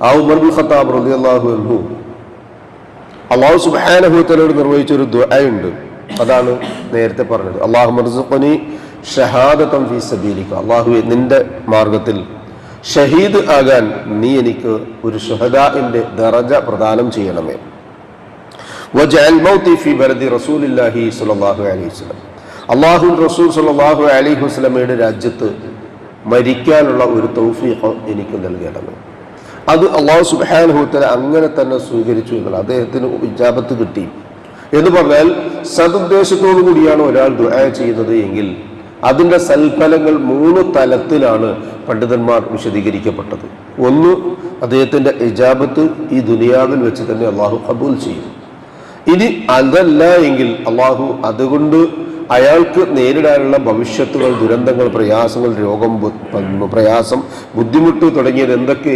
ആ Umar bin Khattab റളിയല്ലാഹു അൻഹു അല്ലാഹു സുബ്ഹാനഹു വ തആലയോട് നിർവഹിച്ച ഒരു ദുആ ഉണ്ട്. അതാണ് നേരത്തെ പറഞ്ഞത്, അല്ലാഹുമ്മ ർസുഖ്നി ഷഹാദതൻ ഫീ സബീലിക. അല്ലാഹുവേ, നിന്റെ മാർഗത്തിൽ ഷഹീദ് ആകാൻ നീ എനിക്ക് ഒരു ഷുഹദാഇന്റെ ദറജ പ്രദാനം ചെയ്യണമേ. വജഅൽ മൗതി ഫീ ബലദി റസൂലില്ലാഹി സ്വല്ലല്ലാഹു അലൈഹി വസല്ലം. അല്ലാഹു റസൂൽ സ്വല്ലല്ലാഹു അലൈഹി വസല്ലമയുടെ രാജ്യത്ത് മരിക്കാനുള്ള ഒരു തൗഫീഖ് എനിക്ക് നൽകണമേ. അത് അല്ലാഹു സുബ്ഹാനഹു വ തആല അങ്ങനെ തന്നെ സ്വീകരിച്ചു എന്നുള്ള അദ്ദേഹത്തിന് ഇജാബത്ത് കിട്ടി എന്ന് പറഞ്ഞാൽ സദുദ്ദേശത്തോടു കൂടിയാണ് ഒരാൾ ദുആ ചെയ്യുന്നത് എങ്കിൽ അതിൻ്റെ സൽഫലങ്ങൾ 3 തലത്തിലാണ് പണ്ഡിതന്മാർ വിശദീകരിക്കപ്പെട്ടത്. ഒന്ന്, അദ്ദേഹത്തിൻ്റെ ഇജാബത്ത് ഈ ദുനിയാവിൽ വെച്ച് തന്നെ അള്ളാഹു ഖബൂൽ ചെയ്യും. ഇനി അതല്ല എങ്കിൽ അള്ളാഹു അതുകൊണ്ട് അയാൾക്ക് നേരിടാനുള്ള ഭവിഷ്യത്തുകൾ, ദുരന്തങ്ങൾ, പ്രയാസങ്ങൾ, രോഗം, പ്രയാസം, ബുദ്ധിമുട്ട് തുടങ്ങിയത് എന്തൊക്കെ